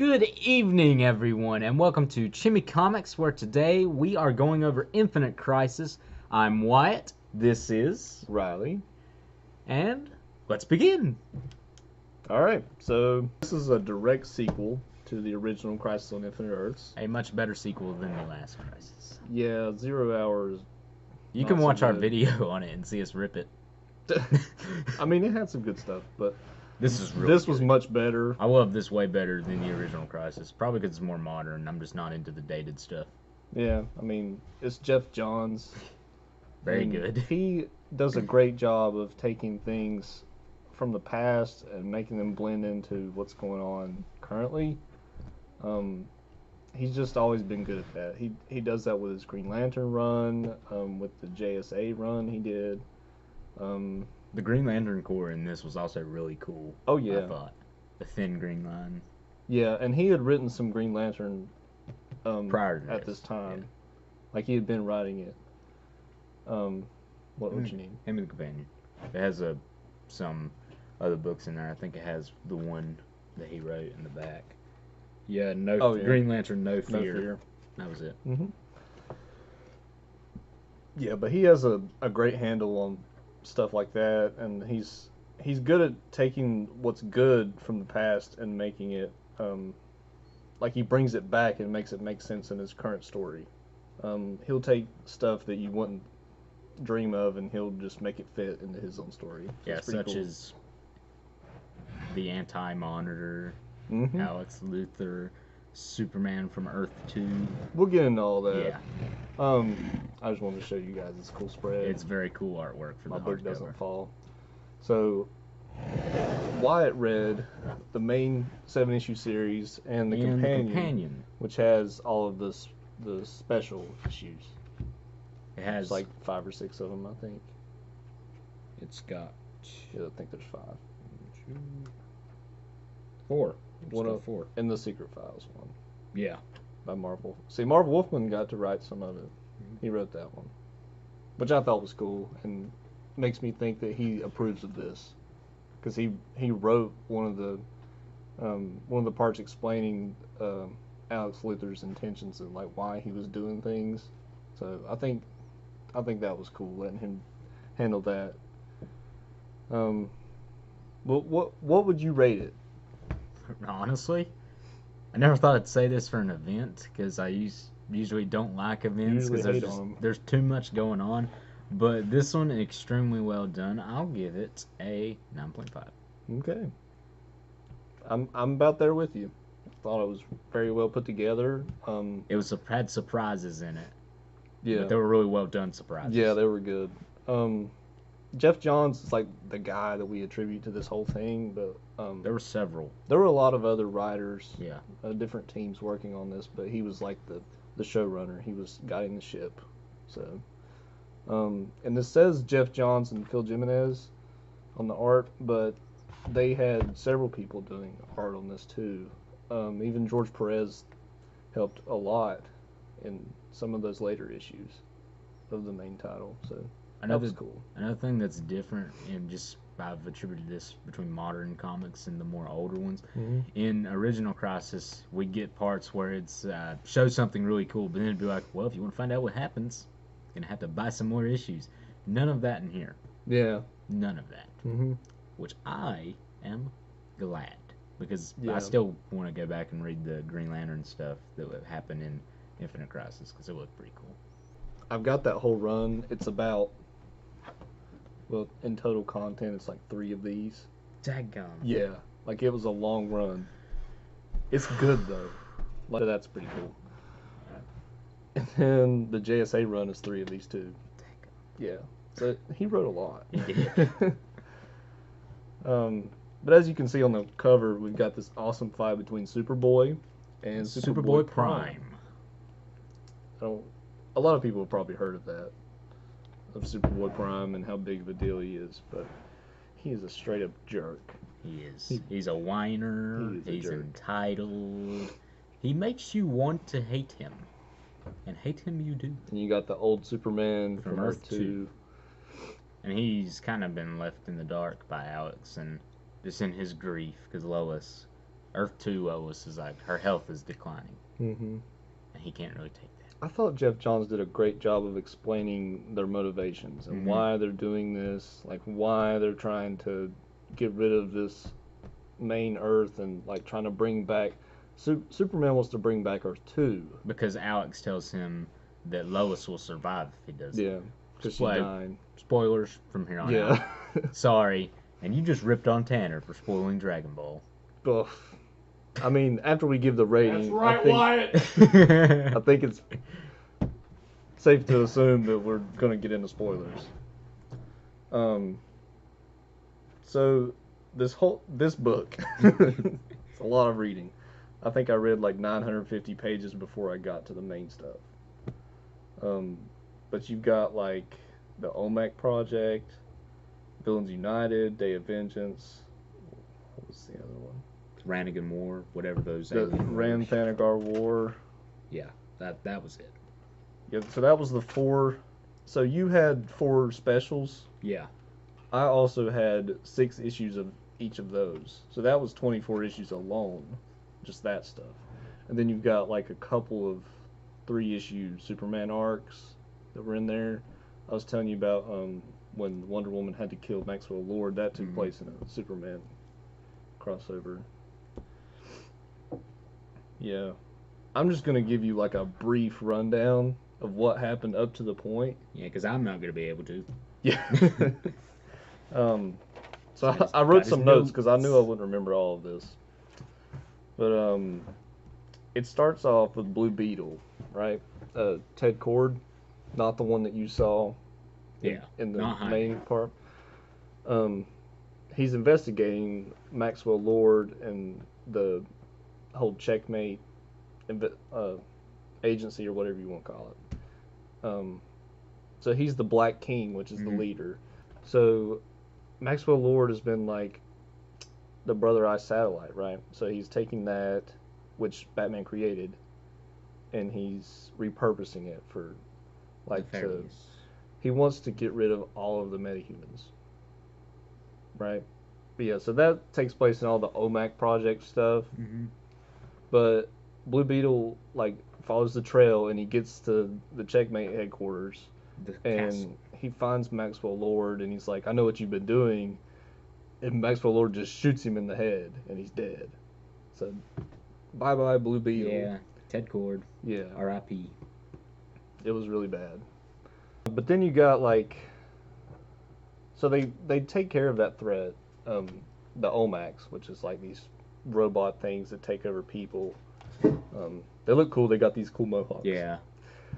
Good evening, everyone, and welcome to CHIMICOmics, where today we are going over Infinite Crisis. I'm Wyatt, this is Riley, and let's begin. Alright, so this is a direct sequel to the original Crisis on Infinite Earths. A much better sequel than the last Crisis. Yeah, 0 hours. You can watch our video on it and see us rip it. I mean, it had some good stuff, but this was much better. I love this way better than the original Crisis, probably because it's more modern. I'm just not into the dated stuff. Yeah, I mean, it's Jeff Johns. Very good. He does a great job of taking things from the past and making them blend into what's going on currently. He's just always been good at that. He does that with his Green Lantern run, with the JSA run he did. The Green Lantern Corps in this was also really cool. Oh yeah, I thought the thin green line. Yeah, and he had written some Green Lantern prior to at this time, yeah. Like he had been writing it. What would you need? Him and the Companion. It has some other books in there. I think it has the one that he wrote in the back. Yeah, Green Lantern, No Fear. That was it. Mm-hmm. Yeah, but he has a great handle on stuff like that, and he's good at taking what's good from the past and making it like he brings it back and makes it make sense in his current story. He'll take stuff that you wouldn't dream of and he'll just make it fit into his own story. Yeah, such cool. As the Anti-Monitor, Alex Luthor, Superman from Earth 2. We'll get into all that. Yeah. I just wanted to show you guys this cool spread. It's very cool artwork for my the book hardcover. Doesn't fall. So Wyatt read the main 7-issue series and the companion, which has all of the special issues. It has it's like 5 or 6 of them, I think. It's got. Yeah, I think there's 5. 2, 4. One of 4 in the Secret Files one. Yeah. By Marvel. See, Marv Wolfman got to write some of it. He wrote that one, which I thought was cool and makes me think that he approves of this, because he wrote one of the parts explaining Alex Luthor's intentions and like why he was doing things. So I think that was cool, letting him handle that. What would you rate it? Honestly, I never thought I'd say this for an event, because I usually don't like events because there's too much going on. But this one, extremely well done. I'll give it a 9.5. Okay. I'm about there with you. I thought it was very well put together. It had surprises in it. Yeah. But they were really well done surprises. Yeah, they were good. Jeff Johns is like the guy that we attribute to this whole thing, but there were several. There were a lot of other writers, yeah, different teams working on this, but he was like the showrunner. He was guiding the ship. So, and this says Jeff Johns and Phil Jimenez on the art, but they had several people doing art on this too. Even George Perez helped a lot in some of those later issues of the main title. So. That was cool. Another thing that's different, and just I've attributed this between modern comics and the more older ones. In Original Crisis, we get parts where it's shows something really cool, but then it'd be like, well, if you want to find out what happens, you're gonna have to buy some more issues. None of that in here. Yeah. None of that. Which I am glad, because yeah. I still want to go back and read the Green Lantern stuff that would happen in Infinite Crisis, because it looked pretty cool. I've got that whole run. It's about. Well, in total content, it's like 3 of these. Daggum. Yeah, like it was a long run. It's good though. Like that's pretty cool. And then the JSA run is 3 of these too. Daggum. Yeah, so he wrote a lot. He did. But as you can see on the cover, we've got this awesome fight between Superboy and Superboy Prime. A lot of people have probably heard of that. Of Superboy Prime and how big of a deal he is, but he is a straight up jerk. He is. He's a whiner. He's entitled. He makes you want to hate him, and hate him you do. And you got the old Superman from Earth 2. And he's kind of been left in the dark by Alex, and just in his grief, because Lois Earth 2 Lois is like, her health is declining. Mm-hmm. And he can't really take that. I thought Jeff Johns did a great job of explaining their motivations and why they're doing this, like why they're trying to get rid of this main Earth and like trying to bring back. Superman wants to bring back Earth 2. Because Alex tells him that Lois will survive if he does. Yeah, because she died. Spoilers from here on out. Sorry. And you just ripped on Tanner for spoiling Dragon Ball. Ugh. I mean, after we give the rating, That's right, Wyatt. I think it's safe to assume that we're gonna get into spoilers. So this book, it's a lot of reading. I think I read like 950 pages before I got to the main stuff. But you've got like the OMAC Project, Villains United, Day of Vengeance. What was the other one? Ranagan War, whatever those. The Rann-Thanagar War. Yeah, that was it. Yeah, so that was the 4. So you had 4 specials. Yeah. I also had 6 issues of each of those. So that was 24 issues alone, just that stuff. And then you've got like a couple of 3-issue Superman arcs that were in there. I was telling you about when Wonder Woman had to kill Maxwell Lord. That took place in a Superman crossover. Yeah. I'm just going to give you like a brief rundown of what happened up to the point. Yeah, because I'm not going to be able to. Yeah. So I wrote some notes because I knew I wouldn't remember all of this. But it starts off with Blue Beetle, right? Ted Kord, not the one that you saw in the main part. He's investigating Maxwell Lord and the whole Checkmate agency or whatever you want to call it. So he's the Black King, which is the leader. So Maxwell Lord has been like the Brother Eye satellite, right? So he's taking that, which Batman created, and he's repurposing it for like he wants to get rid of all of the metahumans, right? But yeah, so that takes place in all the OMAC Project stuff. But Blue Beetle like follows the trail and he gets to the Checkmate headquarters, and he finds Maxwell Lord and he's like, "I know what you've been doing," and Maxwell Lord just shoots him in the head and he's dead. So bye bye Blue Beetle. Yeah, Ted Kord. Yeah. R.I.P. It was really bad. But then you got like, so they take care of that threat, the OMACs, which is like these robot things that take over people. They look cool. They got these cool mohawks. Yeah,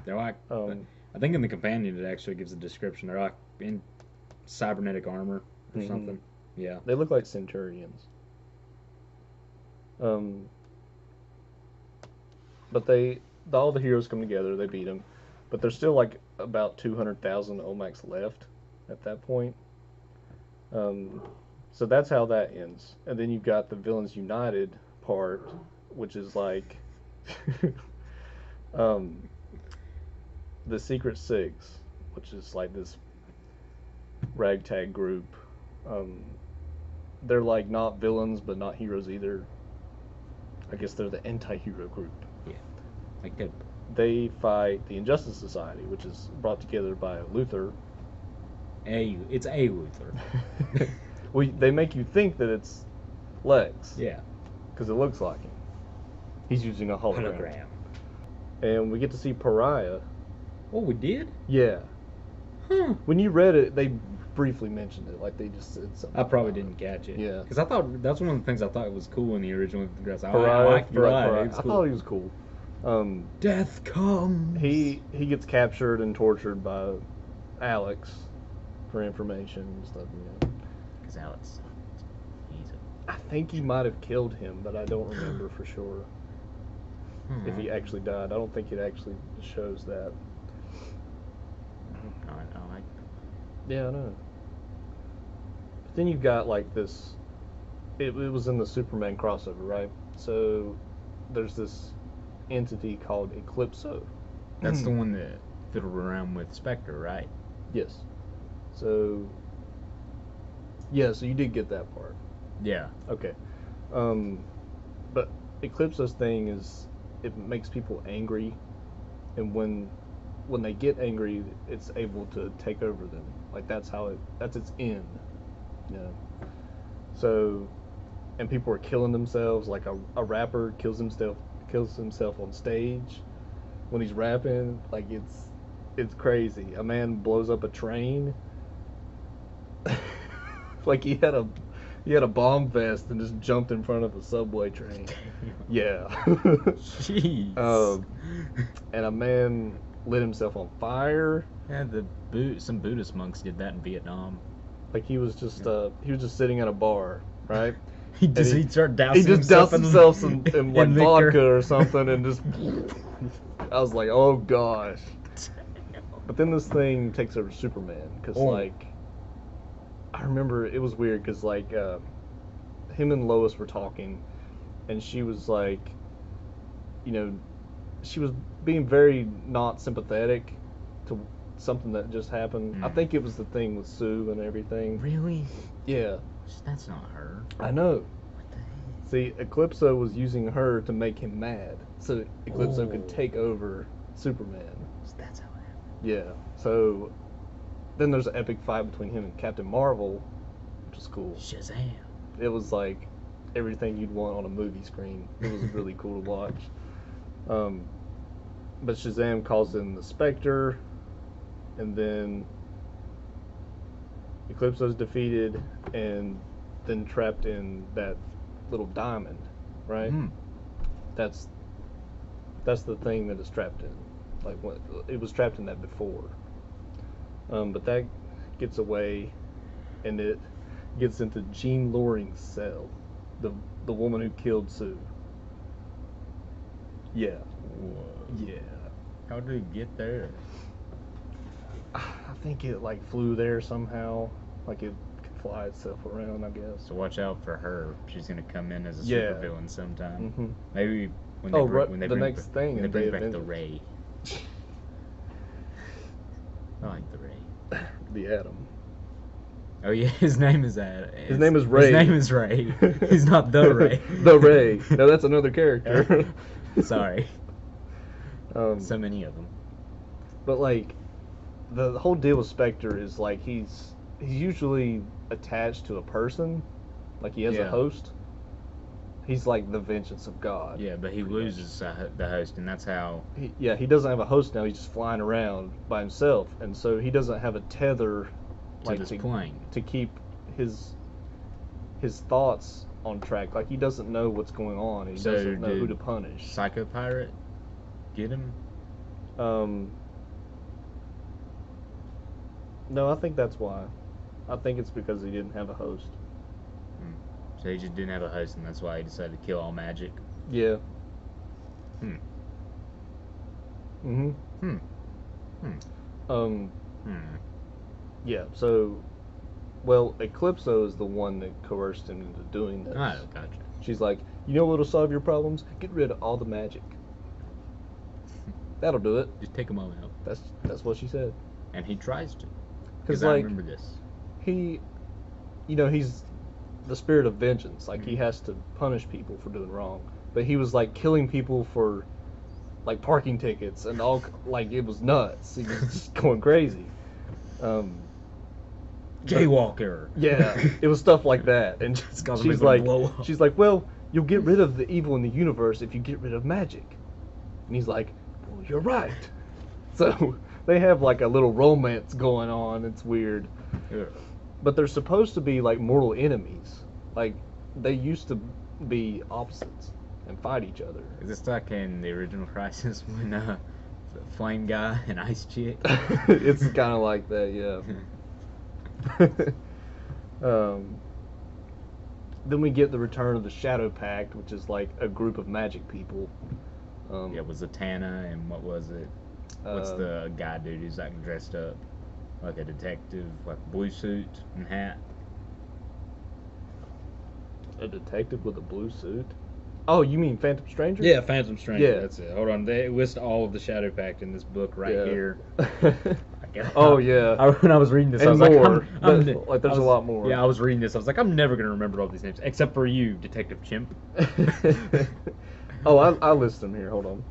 they're like. I think in the companion it actually gives a description. They're like in cybernetic armor or something. Yeah. They look like Centurions. But all the heroes come together. They beat them, but there's still like about 200,000 OMACs left at that point. So that's how that ends. And then you've got the Villains United part, which is like the Secret Six, which is like this ragtag group. They're like not villains, but not heroes either. I guess they're the anti-hero group. Yeah, like that. They fight the Injustice Society, which is brought together by Luthor. It's a Luthor. Well, they make you think that it's Lex. Yeah. Because it looks like him. He's using a hologram. And we get to see Pariah. Oh, we did? Yeah. Huh. When you read it, they briefly mentioned it. Like, they just said something. I probably didn't catch it. Yeah. Because I thought, that's one of the things I thought was cool in the original dress. Pariah. I like Pariah. I thought he was cool. Death comes. He gets captured and tortured by Alex for information and stuff. Yeah. Because Alex, I think he might have killed him, but I don't remember for sure if he actually died. I don't think it actually shows that. Yeah, I know. But then you've got like this. It was in the Superman crossover, right? So there's this entity called Eclipso. That's the one that fiddled around with Spectre, right? Yes. So yeah, so you did get that part. Yeah. Okay. Eclipso's thing is it makes people angry, and when they get angry, it's able to take over them. Like that's its end. You know. So, and people are killing themselves. Like a rapper kills himself on stage when he's rapping. Like it's crazy. A man blows up a train. Like he had a bomb vest and just jumped in front of a subway train. Yeah. Jeez. And a man lit himself on fire. Yeah, some Buddhist monks did that in Vietnam. Like he was just sitting at a bar, right? He started dousing he just doused himself in like liquor. vodka or something, and just. I was like, oh gosh. But then this thing takes over Superman because like, I remember it was weird because like, him and Lois were talking, and she was like, you know, she was being very not sympathetic to something that just happened. I think it was the thing with Sue and everything. Really? Yeah. That's not her. I know. What the heck? See, Eclipso was using her to make him mad, so Eclipso could take over Superman. So that's how it happened. Yeah. So then there's an epic fight between him and Captain Marvel, which is cool. Shazam. It was like everything you'd want on a movie screen. It was really cool to watch. But Shazam calls in the Spectre, and then Eclipso's defeated and then trapped in that little diamond, right? That's the thing that it's trapped in. Like it was trapped in that before. But that gets away, and it gets into Jean Loring's cell, the woman who killed Sue. Yeah. Whoa. Yeah. How did it get there? I think it like flew there somehow. Like it could fly itself around, I guess. So watch out for her. She's gonna come in as a Yeah. supervillain sometime. Mm-hmm. Maybe when Oh, they bring, right, when they the bring, next thing when they in bring the back the Avengers. Ray. I like the Ray. The Atom. Oh yeah, his name is that. His name is Ray. His name is Ray. He's not the Ray. The Ray. No, that's another character. Sorry. So So many of them. But like, the whole deal with Spectre is like he's usually attached to a person, like he has a host. He's like the vengeance of God. Yeah, but he loses the host, and that's how. He doesn't have a host now. He's just flying around by himself, and so he doesn't have a tether, To this plane. to keep his thoughts on track. Like he doesn't know what's going on. He doesn't know who to punish. Psycho Pirate, get him. No, I think that's why. I think it's because he didn't have a host. So he just didn't have a host, and that's why he decided to kill all magic. Yeah. Yeah, so, well, Eclipso is the one that coerced him into doing this. Oh, gotcha. She's like, you know what'll solve your problems? Get rid of all the magic. That'll do it. Just take them all out. That's what she said. And he tries to. Because, I like, remember this. he's the spirit of vengeance. Like, he has to punish people for doing wrong. But he was, like, killing people for, like, parking tickets and all, like, it was nuts. He was just going crazy. Jaywalker. Yeah, it was stuff like that. And she's like, well, you'll get rid of the evil in the universe if you get rid of magic. And he's like, well, you're right. So they have like a little romance going on. It's weird. Yeah. But they're supposed to be like mortal enemies. Like they used to be opposites and fight each other. Is this like in the original Crisis when the Flame Guy and Ice Chick? It's kind of like that, yeah. Then we get the return of the Shadow Pact, which is like a group of magic people. Yeah, it was Zatanna, and what was it? What's the guy dude who's like dressed up like a detective, like blue suit and hat? A detective with a blue suit? Oh, you mean Phantom Stranger? Yeah, Phantom Stranger. Yeah. That's it. Hold on, they list all of the Shadow Pact in this book right here. Oh yeah. When I was reading this, And I was more. like, There's a lot more. Yeah, I was reading this. I was like, I'm never gonna remember all these names except for you, Detective Chimp. Oh, I list them here. Hold on.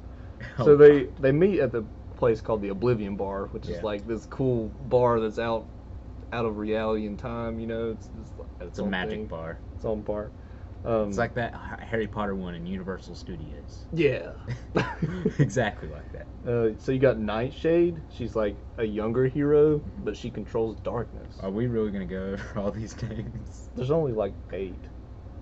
So Oh, they meet at the place called the Oblivion Bar, which is yeah. like this cool bar that's out of reality and time. You know, it's It's its a own magic thing, bar. its own bar. It's like that Harry Potter one in Universal Studios. Yeah. Exactly like that. So you got Nightshade. She's like a younger hero, but she controls darkness. Are we really gonna go over all these names? There's only like 8,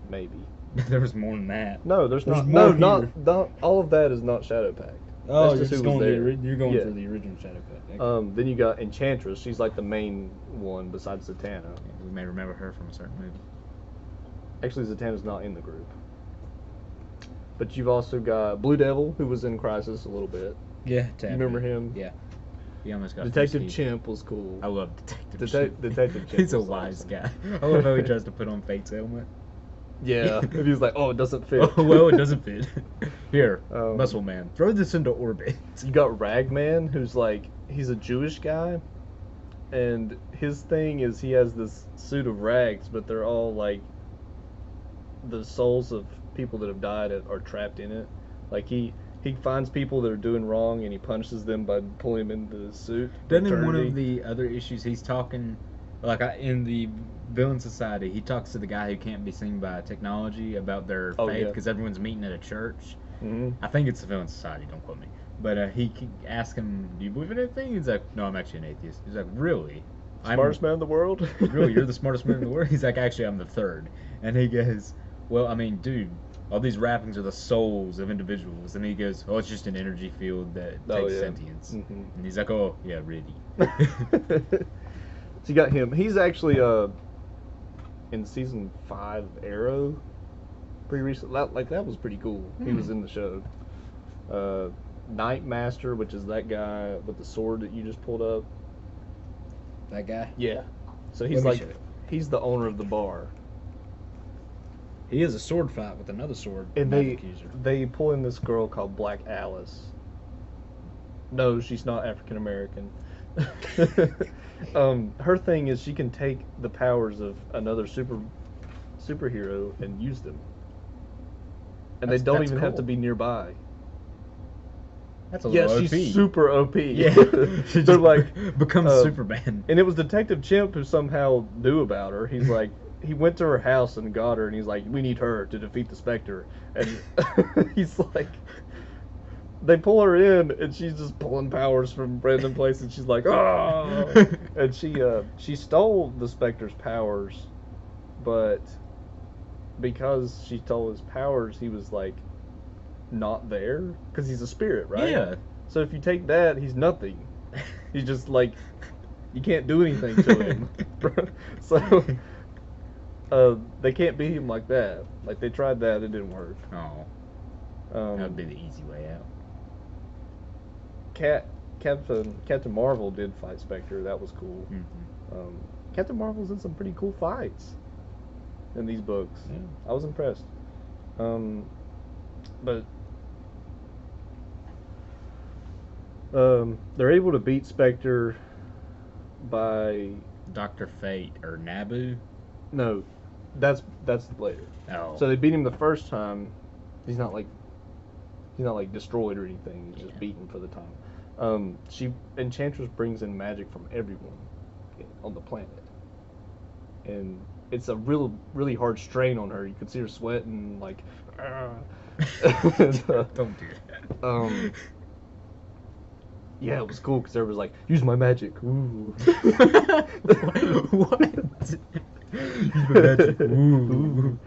maybe. There was more than that. No, there's There's not. more No, here. not all of that is not Shadow Pact. Oh, That's you're just just who was going there. you're going Yeah. for the original Shadow Pact. Okay. Then you got Enchantress. She's like the main one besides Zatanna. We may remember her from a certain movie. Actually, Zatanna's not in the group. But you've also got Blue Devil, who was in Crisis a little bit. Yeah, You remember him? Yeah. He almost got Detective Steve. Chimp was cool. I love Detective Chimp. Detective Chimp He's a was wise awesome. guy. I love how he tries to put on Fate's helmet. Yeah, if he was like, oh, it doesn't fit. Oh, well, it doesn't fit. Here, Um, Muscle Man, throw this into orbit. You got Ragman, who's like, he's a Jewish guy, and his thing is he has this suit of rags, but they're all like the souls of people that have died are trapped in it. Like he finds people that are doing wrong and he punishes them by pulling them into the suit. Doesn't in one Eternity. of the other issues he's talking, like in the Villain Society, he talks to the guy who can't be seen by technology about their Oh, faith yeah. because everyone's meeting at a church. Mhm. I think it's the Villain Society, don't quote me. But he asks him, do you believe in anything? He's like, no, I'm actually an atheist. He's like, really? Smartest man in the world. Really, you're the smartest man in the world? He's like, actually, I'm the third. And he goes, well, I mean, dude, all these wrappings are the souls of individuals. And he goes, oh, it's just an energy field that Oh, takes yeah. sentience. Mhm. And he's like, oh, yeah, really. So you got him. He's actually in season 5 of Arrow. Pretty recent. That was pretty cool. He was in the show. Nightmaster, which is that guy with the sword that you just pulled up. That guy? Yeah. So Let he's me like show you. he's the owner of the bar. He has a sword fight with another sword And magic user. they pull in this girl called Black Alice. No, she's not African American. Her thing is she can take the powers of another superhero and use them, and they don't That's even have cool. to be nearby. That's a Yeah, little she's OP. super OP. Yeah, she They're just like becomes uh, Superman. And it was Detective Chimp who somehow knew about her. He's like, he went to her house and got her, and he's like, we need her to defeat the Spectre. And he's like, they pull her in, and she's just pulling powers from random places. She's like, oh! And she stole the Spectre's powers, but because she stole his powers, he was like not there because he's a spirit, right? Yeah. So if you take that, he's nothing. He's just like, you can't do anything to him. So they can't beat him like that. Like they tried that, it didn't work. Oh, Um, that would be the easy way out. Captain Marvel did fight Spectre. That was cool. Mm-hmm. Captain Marvel's in some pretty cool fights in these books. Yeah. I was impressed. But they're able to beat Spectre by Dr. Fate or Nabu. no, that's later. Oh. So they beat him the first time. He's not like destroyed or anything. He's just Yeah. beaten for the time. Enchantress brings in magic from everyone on the planet, and it's a really hard strain on her. You could see her sweating like. Don't do that. Yeah, it was cool because everybody was like, "Use my magic." Ooh. What? Use my magic. Ooh.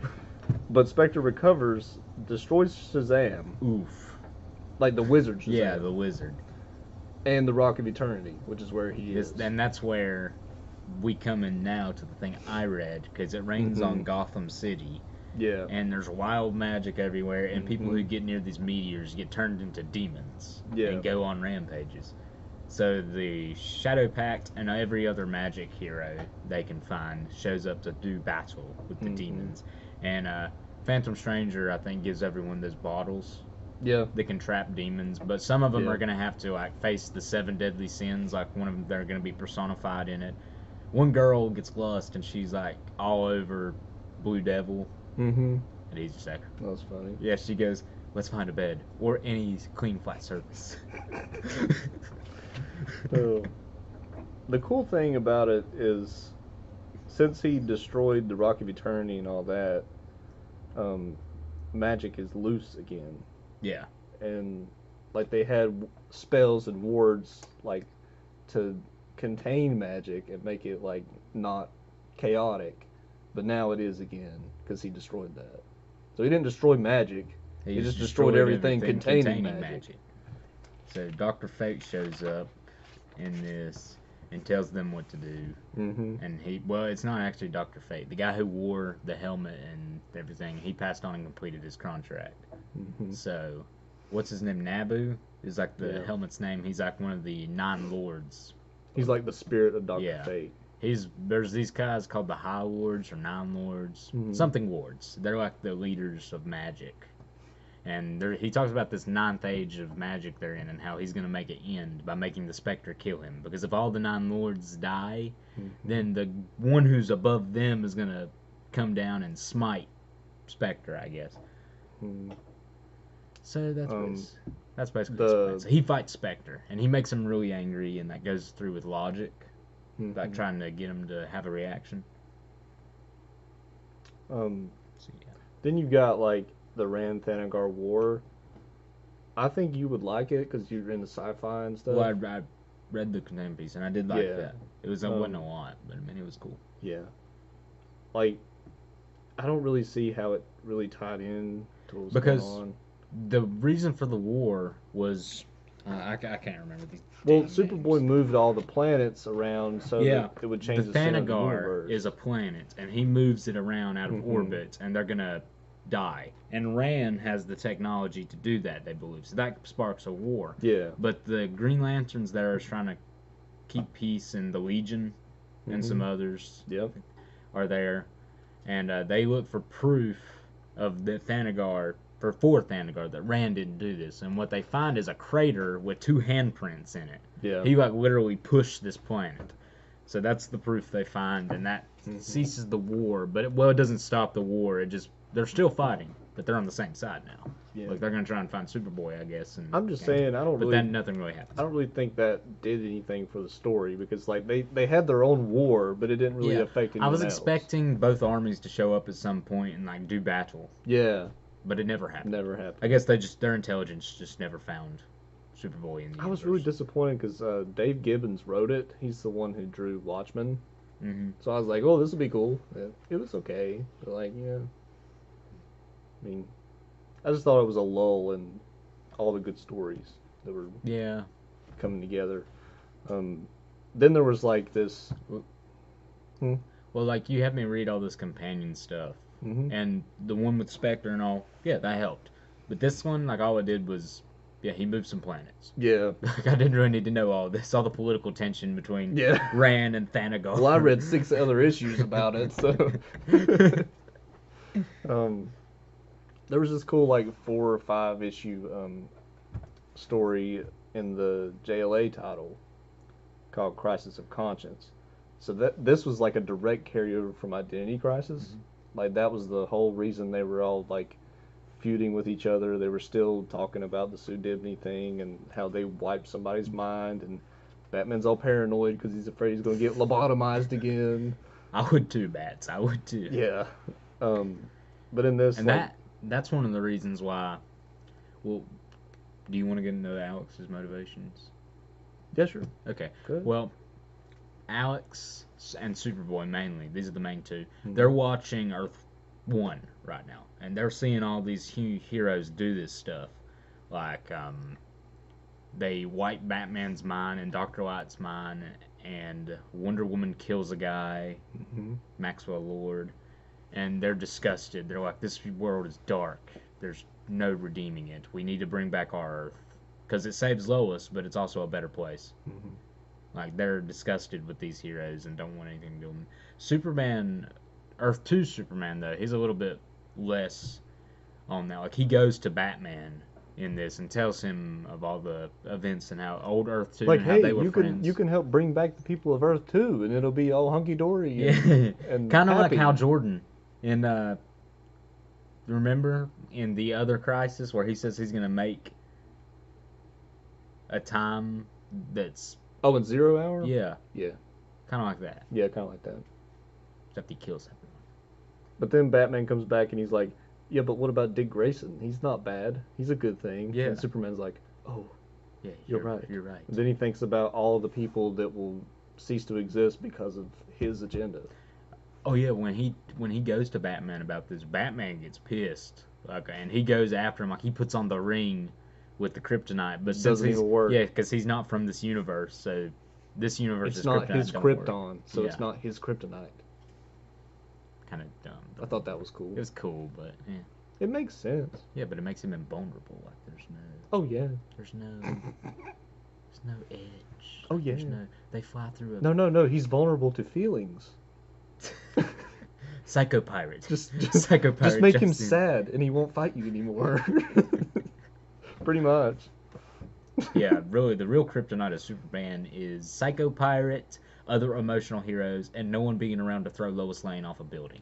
But Spectre recovers, destroys Shazam, Oof. like the wizard Shazam, Yeah, the wizard. and the Rock of Eternity, which is where he is. And that's where we come in now to the thing I read, because it rains on Mhm. Gotham City, Yeah. and there's wild magic everywhere, and people who Mhm. get near these meteors get turned into demons Yeah. and go on rampages. So the Shadow Pact and every other magic hero they can find shows up to do battle with the Mhm. demons. And Phantom Stranger, I think, gives everyone those bottles Yeah. that can trap demons, but some of them Yeah. are going to have to like face the 7 deadly sins. Like one of them, they're going to be personified in it. One girl gets lust, and she's like all over Blue Devil, Mm-hmm. and he's just like, That was funny. yeah. She goes, Let's find a bed or any clean flat surface. So, the cool thing about it is, since he destroyed the Rock of Eternity and all that, magic is loose again. Yeah. And like they had spells and wards like to contain magic and make it like not chaotic, but now it is again because he destroyed that. So he didn't destroy magic. He just destroyed everything containing magic. So Dr. Fate shows up in this and tells them what to do. Mm-hmm. And it's not actually Dr. Fate. The guy who wore the helmet and everything, he passed on and completed his contract. Mm-hmm. So, what's his name? Nabu is like the helmet's name. He's like one of the 9 lords. He's like the spirit of Dr. Fate. There's these guys called the High Lords or 9 Lords, something Lords. They're like the leaders of magic. And he talks about this 9th age of magic they're in and how he's going to make it end by making the Spectre kill him. Because if all the 9 Lords die, then the one who's above them is going to come down and smite Spectre, I guess. So that's basically his plan. So he fights Spectre, and he makes him really angry, and that goes through with logic, like trying to get him to have a reaction. Then you got like the Rand Thanagar War. I think you would like it because you're into sci-fi and stuff. Well, I read the container piece and I did like that. It wasn't a lot, but I mean it was cool. Yeah. Like, I don't really see how it really tied in to what was going on. The reason for the war was I can't remember these. Well, Superboy moved all the planets around so that it would change the center of the universe. Thanagar is a planet, and he moves it around out of orbit, and they're gonna die. And Rand has the technology to do that, they believe. So that sparks a war. Yeah. But the Green Lanterns there are trying to keep peace, and the Legion and some others are there. And they look for proof of the Thanagar, for Thanagar, that Rand didn't do this. And what they find is a crater with 2 handprints in it. Yeah. He like literally pushed this planet. So that's the proof they find, and that ceases the war. But it doesn't stop the war. They're still fighting, but they're on the same side now. Yeah. Like they're gonna try and find Superboy, I guess. And I'm just saying, but then nothing really happens. I don't really think that did anything for the story because like they had their own war, but it didn't really affect anyone I was else. expecting both armies to show up at some point and like do battle. Yeah. But it never happened. Never happened. I guess their intelligence just never found Superboy in the universe. I was really disappointed because Dave Gibbons wrote it. He's the one who drew Watchmen. So I was like, oh, this will be cool. It was okay. But like, yeah. I mean, I just thought it was a lull in all the good stories that were coming together. Then there was like this. Well, like you had me read all this companion stuff, and the one with Spectre and all, that helped. But this one, like all it did was, he moved some planets. Yeah. Like I didn't really need to know all this, all the political tension between Rand and Thanagar. Well, I read 6 other issues about it, so. There was this cool like 4 or 5 issue story in the JLA title called Crisis of Conscience. So this was like a direct carryover from Identity Crisis. Like that was the whole reason they were all like feuding with each other. They were still talking about the Sue Dibney thing and how they wiped somebody's mind, and Batman's all paranoid because he's afraid he's going to get lobotomized again. I would too, Bats. I would too. Yeah. But in this, and that's one of the reasons why. Well, do you want to get into Alex's motivations? Yeah, sure. Okay. Good. Well, Alex and Superboy mainly, these are the main 2. They're watching Earth 1 right now, and they're seeing all these heroes do this stuff. Like, they wipe Batman's mind and Dr. Light's mind, and Wonder Woman kills a guy, Maxwell Lord, and they're disgusted. They're like, this world is dark. There's no redeeming it. We need to bring back our Earth. Because it saves Lois, but it's also a better place. Like, they're disgusted with these heroes and don't want anything to do with them. Superman, Earth 2 Superman, though, he's a little bit less on that. Like, he goes to Batman in this and tells him of all the events and how old Earth 2 like, and how they were friends. You can help bring back the people of Earth 2, and it'll be all hunky-dory and kind of like happy. Hal Jordan in remember in the other Crisis where he says he's gonna make a time that's Oh, in 0 Hour? yeah, Yeah. kind of like that. Yeah, kind of like that. Except he kills everyone. But then Batman comes back and he's like, yeah, but what about Dick Grayson? He's not bad. He's a good thing. Yeah. And Superman's like, oh, Yeah, you're right. You're right. And then he thinks about all the people that will cease to exist because of his agenda. Oh yeah, when he goes to Batman about this, Batman gets pissed. Like, and he goes after him. Like he puts on the ring with the kryptonite, but since Doesn't he's even work. yeah, because he's not from this universe, so this universe It's not his don't work. Krypton, so Yeah. it's not his kryptonite. Kind of dumb. I thought that was cool. It was cool, but yeah. It makes sense. Yeah, but it makes him invulnerable. Like there's no, Oh yeah. there's no edge. Oh, yeah. There's no, they fly through a No. He's vulnerable to feelings. Psycho pirate. Just Psycho pirate. Just make him Justin. sad, and he won't fight you anymore. Pretty much. Yeah, really, the real kryptonite of Superman is Psycho Pirate, other emotional heroes, and no one being around to throw Lois Lane off a building.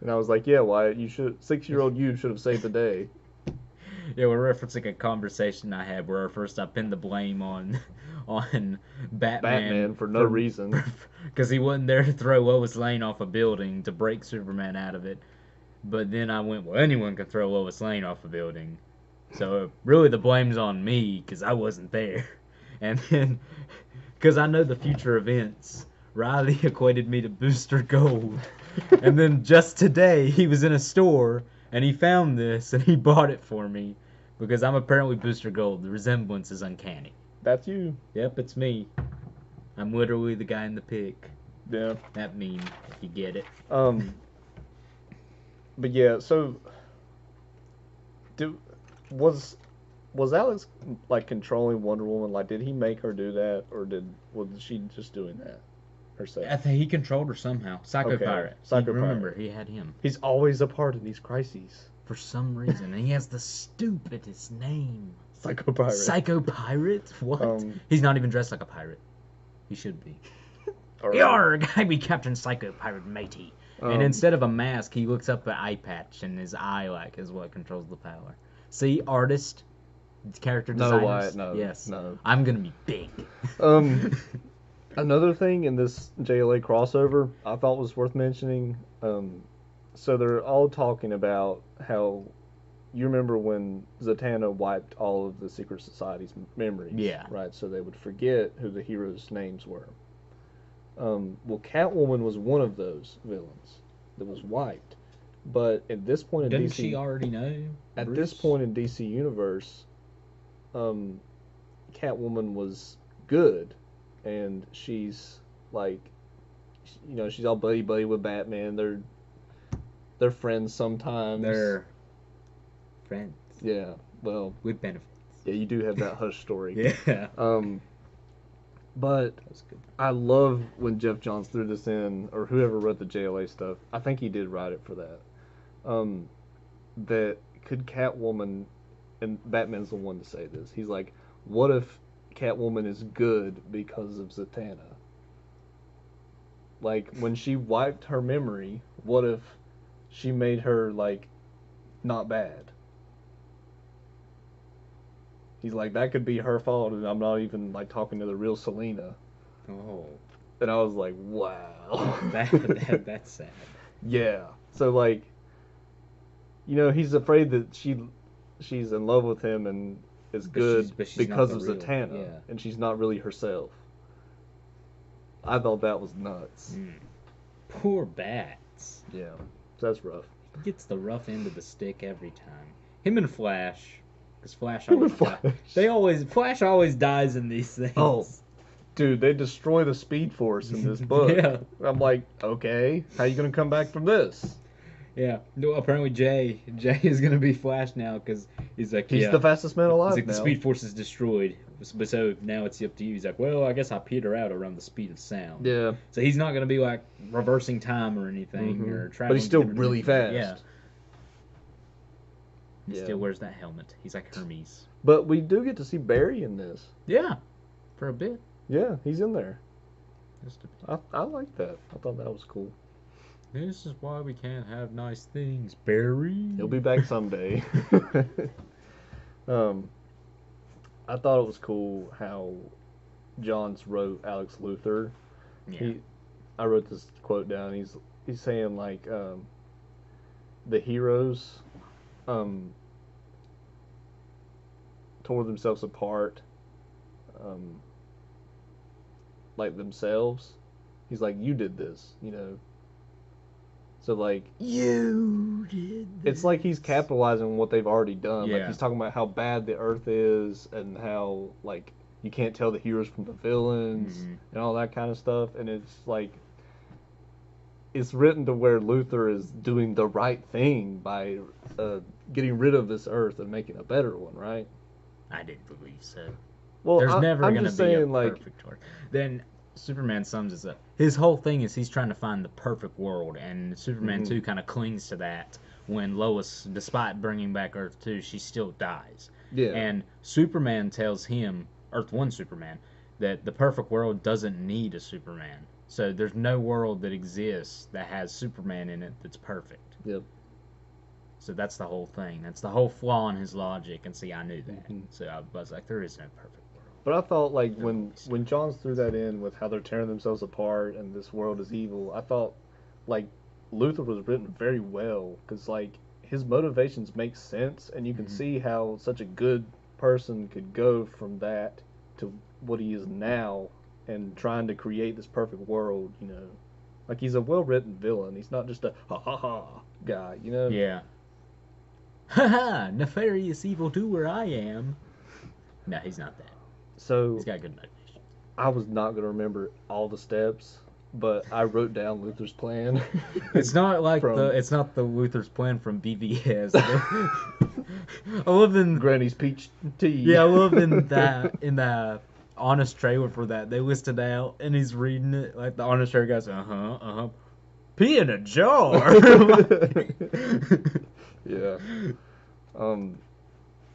And I was like, yeah, Wyatt, 6-year-old you should have saved the day. Yeah, we're referencing a conversation I had where first I pinned the blame on Batman for no reason. because he wasn't there to throw Lois Lane off a building to break Superman out of it. But then I went, well, anyone can throw Lois Lane off a building. So really the blame's on me because I wasn't there. And then, because I know the future events, Riley equated me to Booster Gold. And then just today, he was in a store and he found this and he bought it for me because I'm apparently Booster Gold. The resemblance is uncanny. That's you. Yep, it's me. I'm literally the guy in the pic. Yeah. That meme, if you get it. But yeah, so was Alex like controlling Wonder Woman? Like, did he make her do that, or was she just doing that herself? I think he controlled her somehow. Psycho Okay, Pirate. Psycho Remember, Pirate. he had him. He's always a part of these crises. For some reason. And he has the stupidest name. Psycho Pirate. Psycho Pirate? What? He's not even dressed like a pirate. He should be. Right. Yarg! I be Captain Psycho Pirate matey. And instead of a mask, he looks up the eye patch, and his eye, like, is what controls the power. See, artist, character designers. No, Wyatt, no. Yes. No. I'm gonna be big. Another thing in this JLA crossover I thought was worth mentioning. So they're all talking about how you remember when Zatanna wiped all of the Secret Society's memories. Yeah. Right. So they would forget who the heroes' names were. Well, Catwoman was one of those villains that was wiped. But at this point in Didn't DC, she already know? at Bruce? this point in DC Universe, Catwoman was good, and she's like, you know, she's all buddy with Batman. They're friends sometimes. They're friends. Yeah. Well, With benefits. yeah, you do have that Hush story. Yeah. But That's good. I love when Jeff Johns threw this in, or whoever wrote the JLA stuff. I think he did write it for that. That could Catwoman, and Batman's the one to say this. He's like, what if Catwoman is good because of Zatanna? Like, when she wiped her memory, what if she made her, like, not bad? He's like, that could be her fault, and I'm not even, like, talking to the real Selena. Oh. And I was like, wow. That's sad. Yeah. So, like, you know, he's afraid that she's in love with him and is good she's because not of the real- Zatanna, yeah. and she's not really herself. I thought that was nuts. Poor Bats. Yeah. So that's rough. He gets the rough end of the stick every time. Him and Flash. Because Flash Him and always Flash. Flash always dies in these things. Oh, dude, they destroy the Speed Force in this book. Yeah. I'm like, okay, how you gonna come back from this? Yeah. No, apparently Jay is gonna be Flash now because he's like, He's the fastest man alive He's like, now. the Speed Force is destroyed, but so now it's up to you. He's like, well, I guess I peter out around the speed of sound. Yeah. So he's not gonna be like reversing time or anything or traveling. But he's still to different really dimensions. fast. Yeah. He still wears that helmet. He's like Hermes. But we do get to see Barry in this. Yeah. For a bit. Yeah, he's in there. Just a bit. I like that. I thought that was cool. This is why we can't have nice things, Barry. He'll be back someday. um, I thought it was cool how Johns wrote Alex Luthor. Yeah. I wrote this quote down. He's saying like the heroes tore themselves apart like themselves. He's like, you did this, you know. So like You did this. it's like he's capitalizing on what they've already done. Yeah. Like he's talking about how bad the Earth is and how like you can't tell the heroes from the villains and all that kind of stuff. And it's like it's written to where Luthor is doing the right thing by getting rid of this Earth and making a better one, right? I didn't believe so. Well, There's never I'm going to just be a saying, like, perfect world. Then Superman sums it up. His whole thing is he's trying to find the perfect world, and Superman 2 kind of clings to that when Lois, despite bringing back Earth 2, she still dies. yeah, And Superman tells him, Earth 1 Superman, that the perfect world doesn't need a Superman. So there's no world that exists that has Superman in it that's perfect. Yep. So that's the whole thing. That's the whole flaw in his logic. And see, I knew that. So I was like, there is no perfect world. But I thought like when Johns threw that in with how they're tearing themselves apart and this world is evil, I thought like Luthor was written very well because like his motivations make sense and you can see how such a good person could go from that to what he is now and trying to create this perfect world, you know. Like he's a well-written villain. He's not just a ha ha ha guy, you know. Yeah. Haha, nefarious evildoer I am. No, he's not that. So He's got good motivation. I was not going to remember all the steps, but I wrote down Luther's plan. It's not like From- it's not the Luther's plan from BVS. I love in Granny's peach tea. yeah, I love in the honest trailer for that they listed out and he's reading it like the honest trailer goes pee in a jar. Yeah.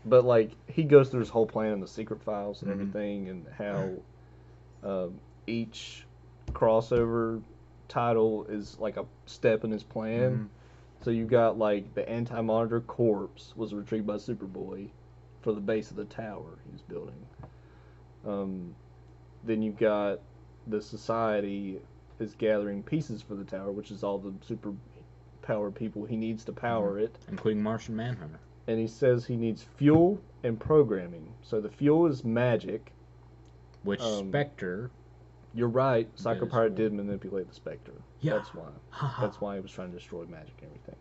But like he goes through his whole plan in the secret files and everything, and how each crossover title is like a step in his plan. So you got like the Anti-Monitor Corpse was retrieved by Superboy for the base of the tower he was building. Then you got the Society is gathering pieces for the tower, which is all the super powered people he needs to power it, including Martian Manhunter. and he says he needs fuel and programming. So the fuel is magic. Which Spectre. You're right. Yes, Psychopirate did manipulate the Spectre. Yeah. That's why. That's why he was trying to destroy magic and everything.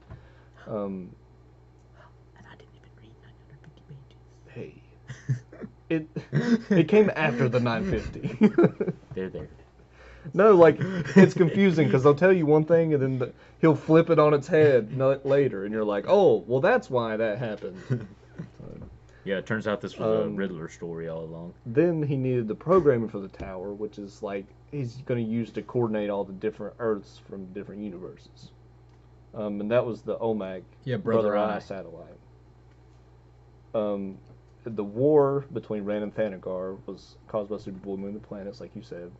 And I didn't even read 950 pages. Hey. It came after the 950. They're there. No, like, it's confusing because they'll tell you one thing and then he'll flip it on its head later, and you're like, oh, well, that's why that happened. Yeah, it turns out this was a Riddler story all along. Then he needed the programming for the tower, which is like he's going to use to coordinate all the different Earths from different universes. And that was the OMAC, Brother Eye satellite. The war between Ran and Thanagar was caused by Superboy moving the planets, like you said.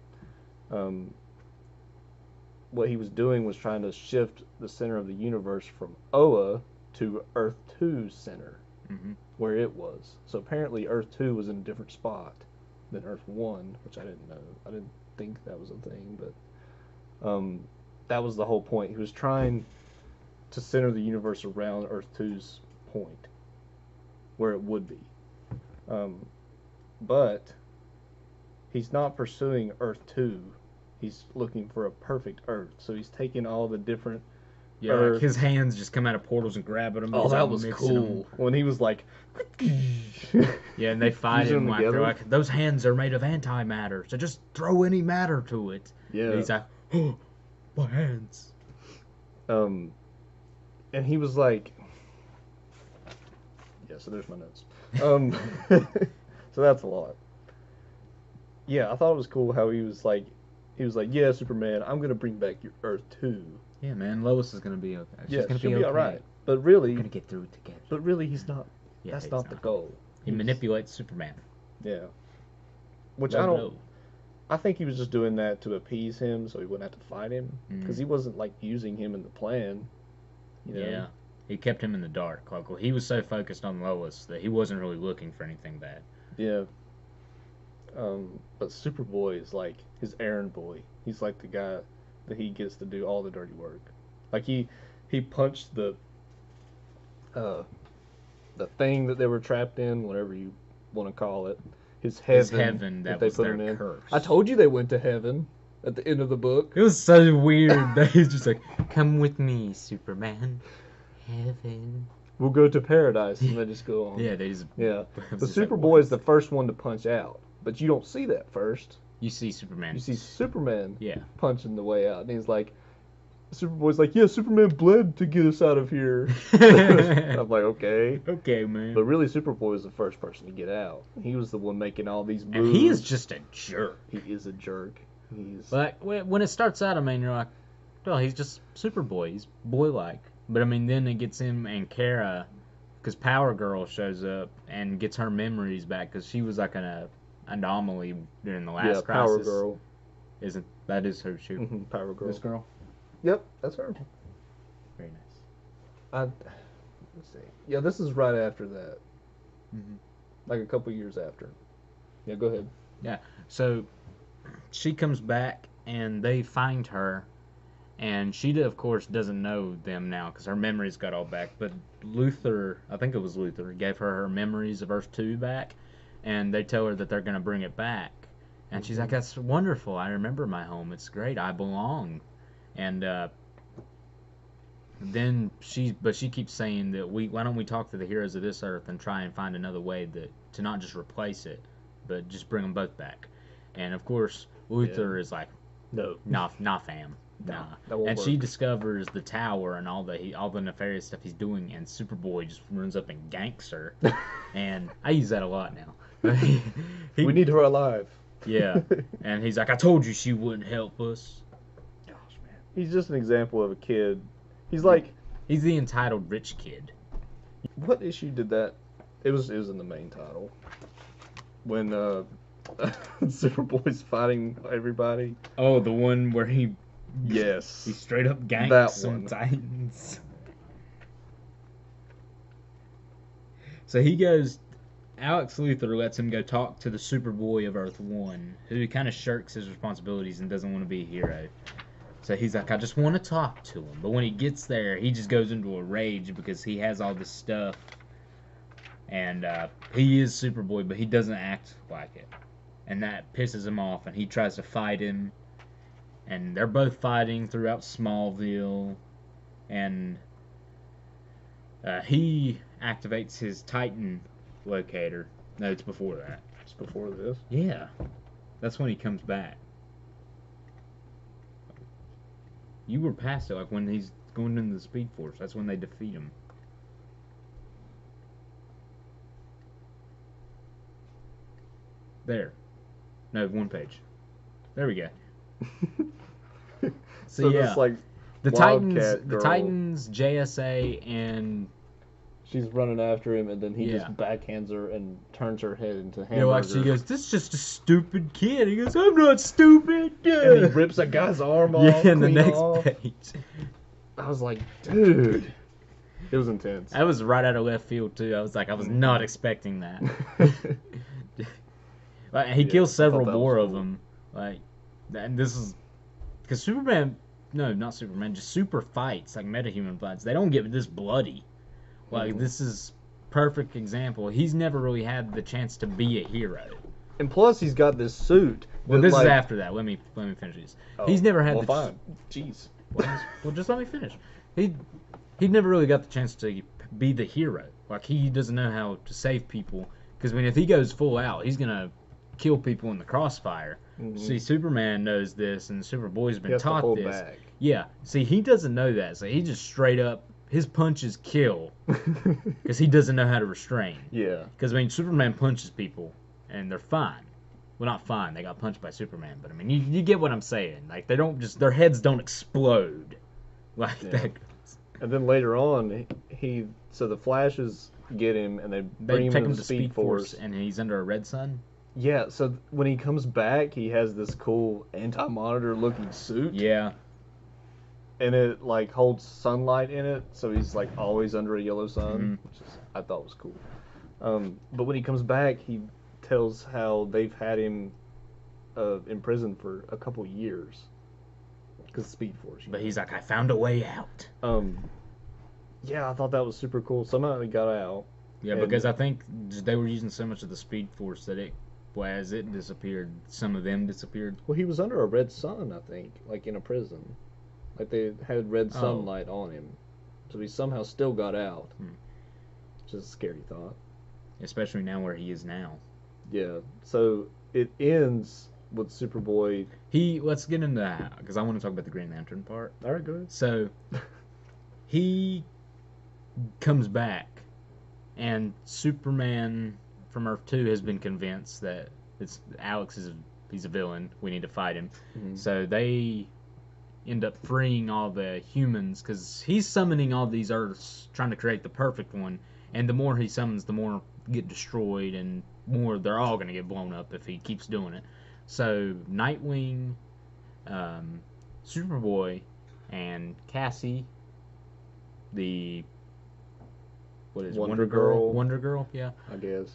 What he was doing was trying to shift the center of the universe from Oa to Earth 2's center, where it was. So apparently Earth 2 was in a different spot than Earth 1, which I didn't know. I didn't think that was a thing, but that was the whole point. He was trying to center the universe around Earth 2's point, where it would be. But he's not pursuing Earth 2. He's looking for a perfect Earth. So he's taking all the different Earth. Like his hands just come out of portals and grabbing them. Oh, that was cool. When he was like... Yeah, and they fight Using him them like, they're together? like, those hands are made of antimatter, so just throw any matter to it. Yeah. And he's like, oh, my hands. And he was like... Yeah, so there's my notes. So that's a lot. Yeah, I thought it was cool how he was like, yeah, Superman, I'm going to bring back your Earth 2. Yeah, man, Lois is going to be okay. Yeah, gonna she'll be okay. alright. But really... We're going to get through it together. But really, he's not... Yeah, that's he's not the goal. He manipulates Superman. Yeah. Which Low I don't... blow. I think he was just doing that to appease him so he wouldn't have to fight him. Because he wasn't, like, using him in the plan. You know? Yeah. He kept him in the dark. Like, well, he was so focused on Lois that he wasn't really looking for anything bad. Yeah. But Superboy is like his errand boy. He's like the guy that he gets to do all the dirty work. Like he punched the thing that they were trapped in, whatever you want to call it. His heaven that they was put their him in. curse. I told you they went to heaven at the end of the book. It was so weird that he's just like, come with me, Superman. Heaven. We'll go to paradise, and they just go on. Yeah, they just... Yeah. The Superboy is the first one to punch out, but you don't see that first. You see Superman. You see Superman Yeah. punching the way out, and he's like, Superboy's like, yeah, Superman bled to get us out of here. I'm like, okay. Okay, man. But really, Superboy was the first person to get out. He was the one making all these moves. And he is just a jerk. He is a jerk. He's... Like, when it starts out, I mean, you're like, well, he's just Superboy. He's boy-like. But, I mean, then it gets him and Kara, because Power Girl shows up and gets her memories back, because she was like an anomaly during the last crisis. Power Girl. That is her too. Mm-hmm, Power Girl. This girl? Yep, that's her. Very nice. Let's see. Yeah, this is right after that. Mm-hmm. Like a couple years after. Yeah, go ahead. Yeah, so she comes back and they find her, and she, of course, doesn't know them now because her memories got all back. But Luthor, I think it was Luthor, gave her memories of Earth 2 back, and they tell her that they're going to bring it back. And she's like, that's wonderful. I remember my home. It's great. I belong. And then she keeps saying that why don't we talk to the heroes of this Earth and try and find another way to not just replace it, but just bring them both back. And of course, Luthor is like, no, nah, fam, nah. That won't And work. she discovers the tower and all the nefarious stuff he's doing, and Superboy just runs up and ganks her. And I use that a lot now. We need her alive. Yeah, and he's like, I told you she wouldn't help us. Gosh, man. He's just an example of a kid. He's like... He's the entitled rich kid. What issue did that... It was in the main title. When Superboy's fighting everybody. Oh, the one where he... Yes. He straight up ganks That some one. Titans. So he goes... Alex Luthor lets him go talk to the Superboy of Earth 1, who kind of shirks his responsibilities and doesn't want to be a hero. So he's like, I just want to talk to him. But when he gets there, he just goes into a rage because he has all this stuff. And he is Superboy, but he doesn't act like it. And that pisses him off, and he tries to fight him. And they're both fighting throughout Smallville. And he activates his Titan locator. No, it's before that. It's before this. Yeah. That's when he comes back. You were past it, like when he's going into the Speed Force. That's when they defeat him. There. No, one page. There we go. So yeah, this, like, the Wildcat girl, Titans, JSA, and she's running after him, and then he Yeah. just backhands her and turns her head into hamburger. you know, like she goes, "This is just a stupid kid." He goes, "I'm not stupid." And he rips a guy's arm off. Yeah, in the clean next off. page. I was like, dude, it was intense. That was right out of left field too. I was like, I was not expecting that. Like, he Yeah, kills I several thought that more was of cool. them. Like, and this is because Superman. No, not Superman. Just super fights, like metahuman fights. They don't get this bloody. Like this is perfect example. He's never really had the chance to be a hero. And plus, he's got this suit. Well, that, this like, is after that. Let me finish this. Oh, He's never had well, the. fine. Jeez. Well, just let me finish. He never really got the chance to be the hero. Like he doesn't know how to save people. Because if he goes full out, he's gonna kill people in the crossfire. See, Superman knows this, and Superboy's He been has to taught hold this. back. Yeah. See, he doesn't know that, so he just straight up his punches kill because he doesn't know how to restrain. Yeah. Because I mean, Superman punches people, and they're fine. Well, not fine. They got punched by Superman, but I mean, you get what I'm saying. Like they don't just their heads don't explode like that. And then later on, so the Flashes get him, and they bring They him take to him the to Speed Force. and he's under a red sun. Yeah, so when he comes back, he has this cool anti-monitor looking suit. Yeah. And it like holds sunlight in it, so he's like always under a yellow sun, which is, I thought was cool. But when he comes back, he tells how they've had him in prison for a couple years because Speed Force. But he's like, I found a way out. Yeah, I thought that was super cool. Somehow he got out. Yeah, because I think they were using so much of the Speed Force that as it disappeared, some of them disappeared. Well, he was under a red sun, I think, like in a prison. Like they had red sunlight on him. So he somehow still got out. Which is a scary thought. Especially now where he is now. Yeah. So it ends with Superboy. Let's get into that, because I want to talk about the Green Lantern part. Alright, go ahead. So, he comes back, and Superman from Earth 2 has been convinced that he's a villain, we need to fight him. So they end up freeing all the humans, because he's summoning all these Earths, trying to create the perfect one, and the more he summons, the more get destroyed, and more they're all going to get blown up if he keeps doing it. So Nightwing, Superboy, and Cassie, Wonder Girl, yeah, I guess.